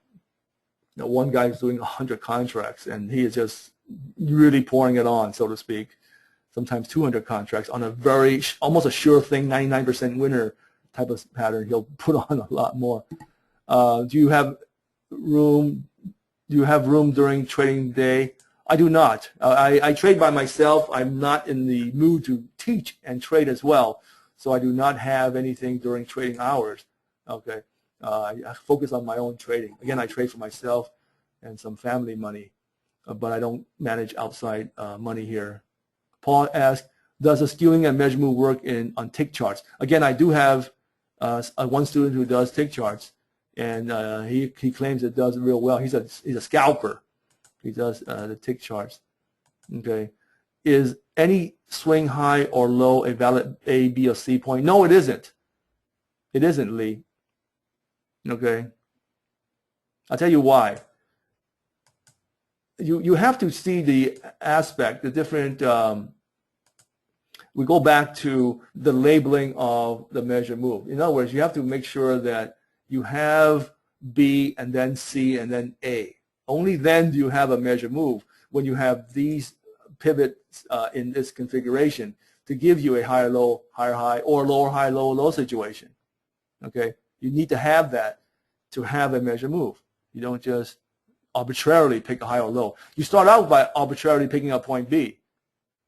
one guy is doing 100 contracts, and he is just really pouring it on, so to speak. Sometimes 200 contracts on a very, almost a sure thing, 99% winner type of pattern. He'll put on a lot more. Do you have room during trading day? I do not. I trade by myself. I'm not in the mood to teach and trade as well, so I do not have anything during trading hours. Okay, I focus on my own trading. Again, I trade for myself and some family money, but I don't manage outside money here. Paul asked, does a skewing and measure move work on tick charts? Again, I do have one student who does tick charts, and he claims it does real well. He's a scalper. He does the tick charts. Okay, is any swing high or low a valid A, B, or C point? No, it isn't. It isn't, Lee. Okay, I'll tell you why. You have to see the aspect, the different. We go back to the labeling of the measure move. In other words, you have to make sure that you have B and then C and then A. Only then do you have a measure move, when you have these pivots in this configuration to give you a higher low, higher high, or lower high, lower low situation. Okay, you need to have that to have a measure move. You don't just arbitrarily pick a high or low. You start out by arbitrarily picking up point B.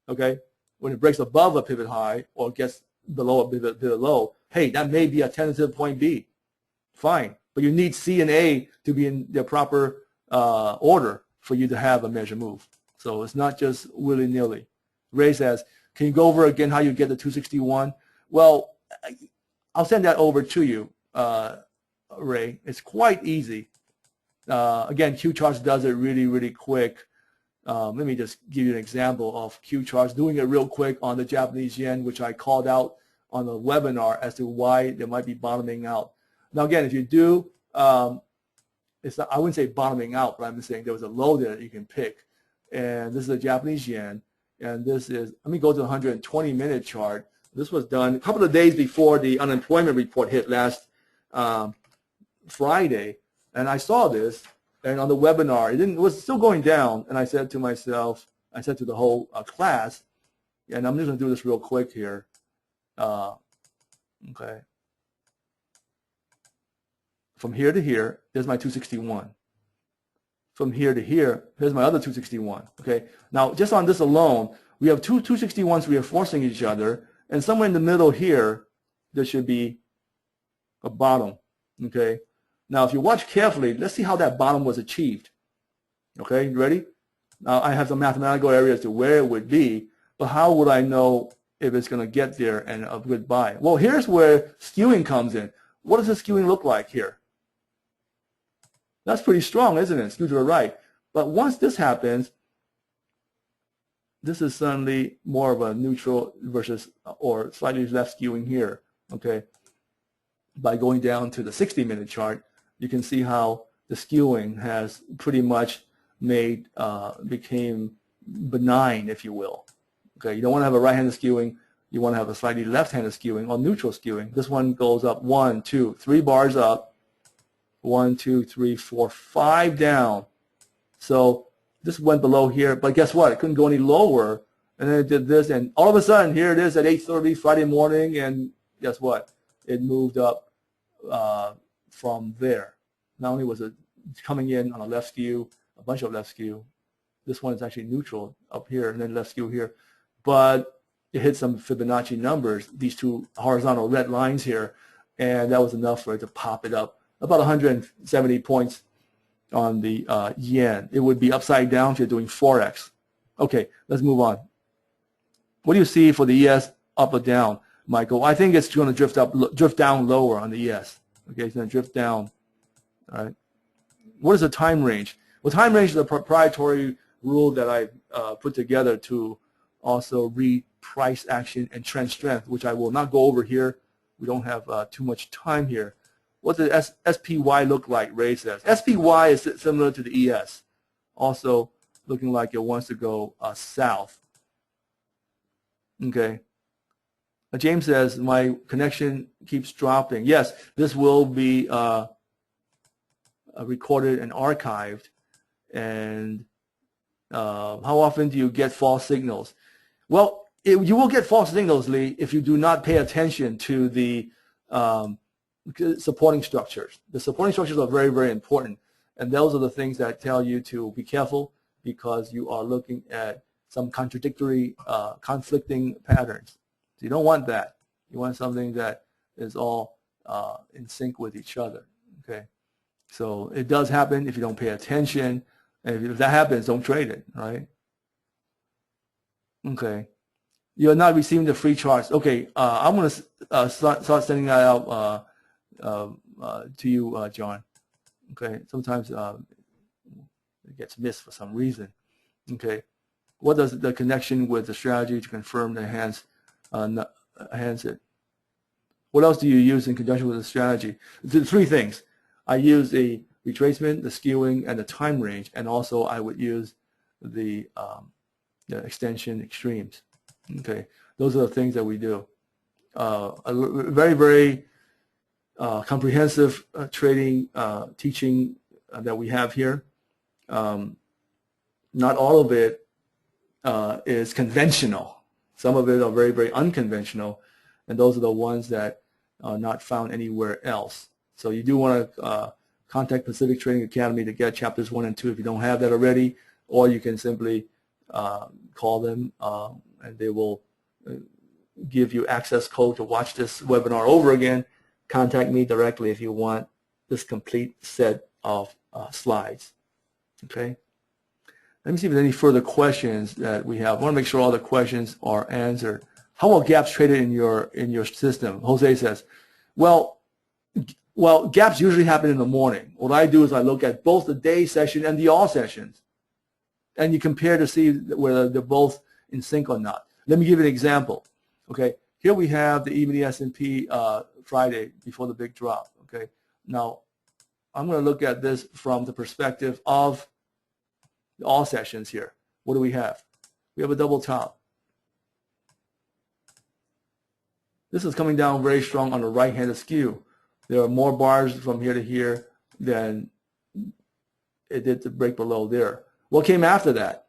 Okay, when it breaks above a pivot high or gets below a pivot low, hey, that may be a tentative point B. Fine, but you need C and A to be in their proper order for you to have a measure move. So it's not just willy-nilly. Ray says, can you go over again how you get the 261? Well, I'll send that over to you, Ray. It's quite easy. Again, Q Charts does it really, really quick. Let me just give you an example of Q Charts doing it real quick on the Japanese yen, which I called out on the webinar as to why they might be bottoming out. Now, again, if you do, it's not, I wouldn't say bottoming out, but I'm saying there was a low there that you can pick. And this is the Japanese yen. And this is, let me go to the 120-minute chart. This was done a couple of days before the unemployment report hit last Friday. And I saw this, and on the webinar, it was still going down. And I said to myself, I said to the whole class, And I'm just going to do this real quick here. Okay. From here to here, there's my 261. From here to here, here's my other 261. Okay. Now, just on this alone, we have two 261s reinforcing each other, and somewhere in the middle here, there should be a bottom. Okay. Now, if you watch carefully, let's see how that bottom was achieved. Okay, you ready? Now, I have some mathematical areas to where it would be, but how would I know if it's going to get there and a good buy? Well, here's where skewing comes in. What does the skewing look like here? That's pretty strong, isn't it? Skew to the right. But once this happens, this is suddenly more of a neutral versus or slightly left skewing here. Okay. By going down to the 60-minute chart, you can see how the skewing has pretty much made became benign, if you will. Okay, you don't want to have a right-handed skewing. You want to have a slightly left-handed skewing or neutral skewing. This one goes up 1, 2, 3 bars up. 1, 2, 3, 4, 5 down. So this went below here, but guess what? It couldn't go any lower, and then it did this, and all of a sudden here it is at 8:30 Friday morning, and guess what? It moved up from there. Not only was it coming in on a left skew, a bunch of left skew. This one is actually neutral up here, and then left skew here, but it hit some Fibonacci numbers. These two horizontal red lines here, and that was enough for it to pop it up about 170 points on the yen. It would be upside down if you're doing Forex. Okay, let's move on. What do you see for the ES up or down, Michael? I think it's going to drift down lower on the ES. Okay, it's going to drift down. All right. What is the time range? Well, time range is a proprietary rule that I put together to also read price action and trend strength, which I will not go over here. We don't have too much time here. What does SPY look like, Ray says? SPY is similar to the ES, also looking like it wants to go south. Okay. James says, my connection keeps dropping. Yes, this will be recorded and archived. And how often do you get false signals? Well, you will get false signals, Lee, if you do not pay attention to the supporting structures. The supporting structures are very, very important, and those are the things that tell you to be careful because you are looking at some contradictory, conflicting patterns. So you don't want that. You want something that is all in sync with each other. Okay, so it does happen if you don't pay attention, and if that happens, don't trade it. Right? Okay, you're not receiving the free charts. Okay, I'm going to start sending that out. To you, John. Okay, sometimes it gets missed for some reason. Okay, what does the connection with the strategy to confirm the handset? What else do you use in conjunction with the strategy? The three things. I use the retracement, the skewing, and the time range, and also I would use the extension extremes. Okay, those are the things that we do. A very, very comprehensive trading teaching that we have here. Not all of it is conventional. Some of it are very, very unconventional, and those are the ones that are not found anywhere else. So you do want to contact Pacific Trading Academy to get chapters 1 and 2 if you don't have that already, or you can simply call them and they will give you access code to watch this webinar over again. Contact me directly if you want this complete set of slides. Okay. Let me see if there's any further questions that we have. I want to make sure all the questions are answered. How are gaps traded in your system? Jose says, well, gaps usually happen in the morning. What I do is I look at both the day session and the all sessions, and you compare to see whether they're both in sync or not. Let me give you an example. Okay, here we have the E-mini S&P Friday before the big drop. Okay, now I'm going to look at this from the perspective of all sessions here. What do we have? We have a double top. This is coming down very strong on the right-handed skew. There are more bars from here to here than it did to break below there. What came after that?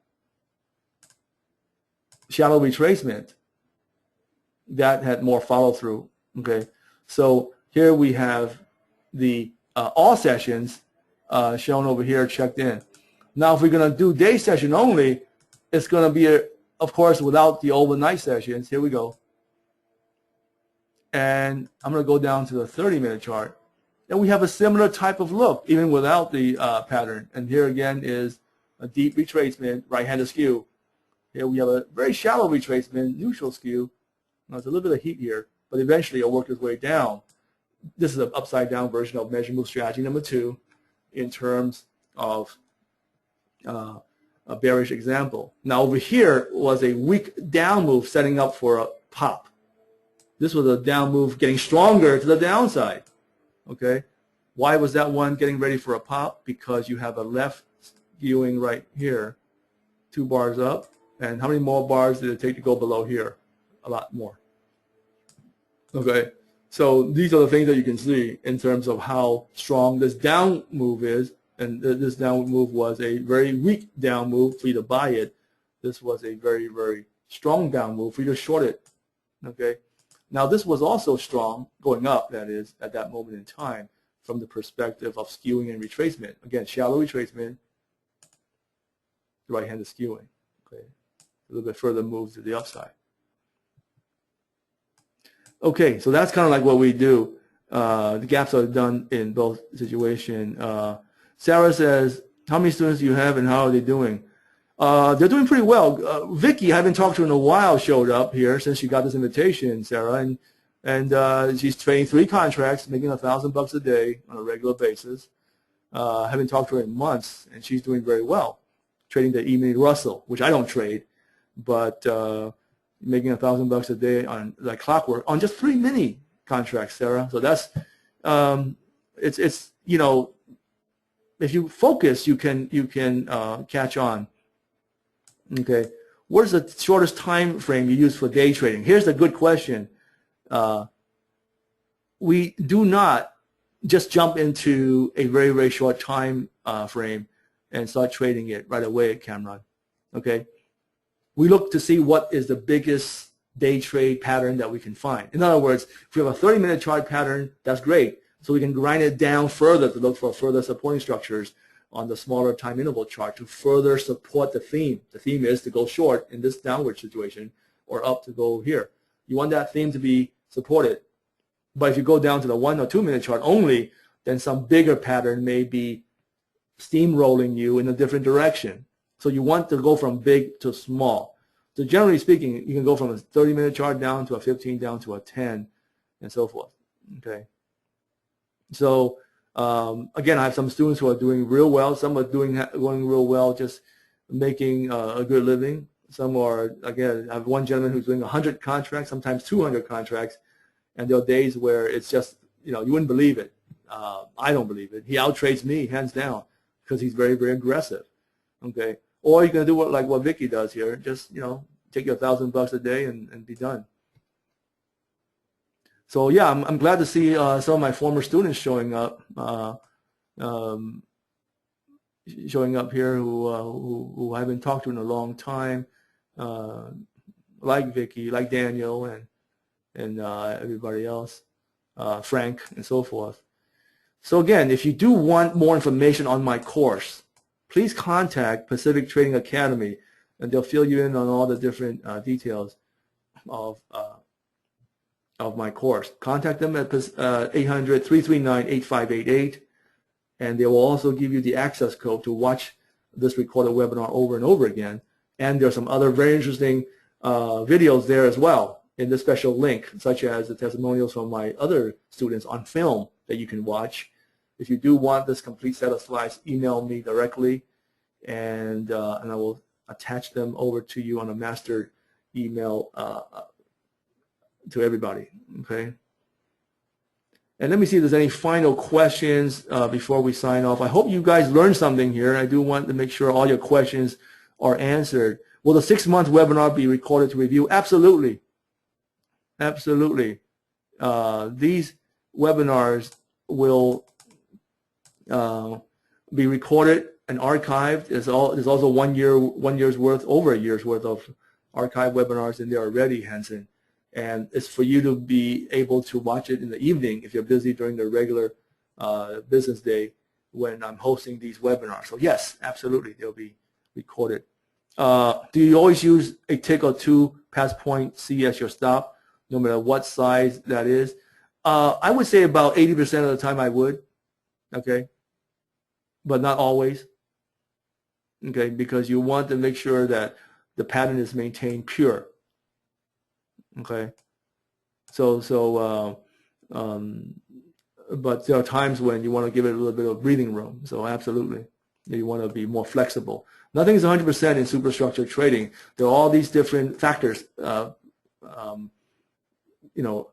shallow retracement, that had more follow through. Okay, so here we have the all sessions shown over here, checked in. Now, if we're going to do day session only, it's going to be, of course, without the overnight sessions. Here we go. And I'm going to go down to the 30-minute chart. And we have a similar type of look, even without the pattern. And here again is a deep retracement, right-handed skew. Here we have a very shallow retracement, neutral skew. Now, there's a little bit of heat here, but eventually it'll work its way down. This is an upside-down version of measure move strategy number 2 in terms of a bearish example. Now, over here was a weak down move setting up for a pop. This was a down move getting stronger to the downside. Okay, why was that one getting ready for a pop? Because you have a left skewing right here, 2 bars up, and how many more bars did it take to go below here? A lot more. Okay, so these are the things that you can see in terms of how strong this down move is, and this down move was a very weak down move for you to buy it. This was a very, very strong down move for you to short it. Okay. Now, this was also strong, going up, that is, at that moment in time, from the perspective of skewing and retracement. Again, shallow retracement, right-handed skewing. Okay, a little bit further move to the upside. Okay, so that's kind of like what we do. The gaps are done in both situations. Sarah says, how many students do you have and how are they doing? They're doing pretty well. Vicky, I haven't talked to her in a while, showed up here since she got this invitation, Sarah, and she's trading 3 contracts, making $1,000 a day on a regular basis. I haven't talked to her in months, and she's doing very well, trading the E-mini Russell, which I don't trade, but making $1,000 a day on like clockwork on just 3 mini contracts, Sarah. So that's it's you know, if you focus, you can catch on. Okay, what is the shortest time frame you use for day trading? Here's a good question. We do not just jump into a very, very short time frame and start trading it right away at Cameron. Okay, we look to see what is the biggest day trade pattern that we can find. In other words, if we have a 30-minute chart pattern, that's great. So we can grind it down further to look for further supporting structures on the smaller time interval chart to further support the theme. The theme is to go short in this downward situation or up to go here. You want that theme to be supported. But if you go down to the 1 or 2 minute chart only, then some bigger pattern may be steamrolling you in a different direction. So you want to go from big to small. So generally speaking, you can go from a 30-minute chart down to a 15, down to a 10, and so forth. Okay. So again, I have some students who are doing real well. Some are going real well, just making a good living. Some are, again, I have one gentleman who's doing 100 contracts, sometimes 200 contracts, and there are days where it's just, you know, you wouldn't believe it. I don't believe it. He outtrades me, hands down, because he's very, very aggressive. Okay, or you can do like what Vicky does here, just, you know, take your $1,000 a day and be done. So yeah, I'm glad to see some of my former students showing up, here who I haven't talked to in a long time, like Vicky, like Daniel, and everybody else, Frank, and so forth. So again, if you do want more information on my course, please contact Pacific Trading Academy, and they'll fill you in on all the different details of my course. Contact them at 800-339-8588, and they will also give you the access code to watch this recorded webinar over and over again. And there are some other very interesting videos there as well in this special link, such as the testimonials from my other students on film that you can watch. If you do want this complete set of slides, email me directly, and I will attach them over to you on a master email to everybody. Okay. And let me see if there's any final questions before we sign off. I hope you guys learned something here. I do want to make sure all your questions are answered. Will the 6-month webinar be recorded to review? Absolutely. Absolutely. These webinars will be recorded and archived. There's also over a year's worth of archive webinars in there already, Hanson. And it's for you to be able to watch it in the evening if you're busy during the regular business day when I'm hosting these webinars. So yes, absolutely, they'll be recorded. Do you always use a tick or two past point C as your stop, no matter what size that is? I would say about 80% of the time I would, okay, but not always, okay, because you want to make sure that the pattern is maintained pure, okay. But there are times when you want to give it a little bit of breathing room. So absolutely, you want to be more flexible. Nothing is 100% in superstructure trading. There are all these different factors,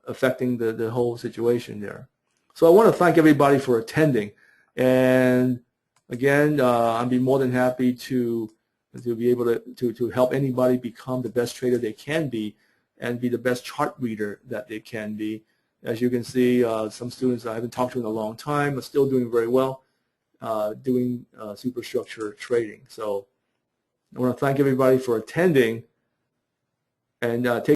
affecting the whole situation there. So I want to thank everybody for attending, and again, I'd be more than happy to be able to help anybody become the best trader they can be, and be the best chart reader that they can be. As you can see, some students I haven't talked to in a long time are still doing very well, doing superstructure trading. So I want to thank everybody for attending, and take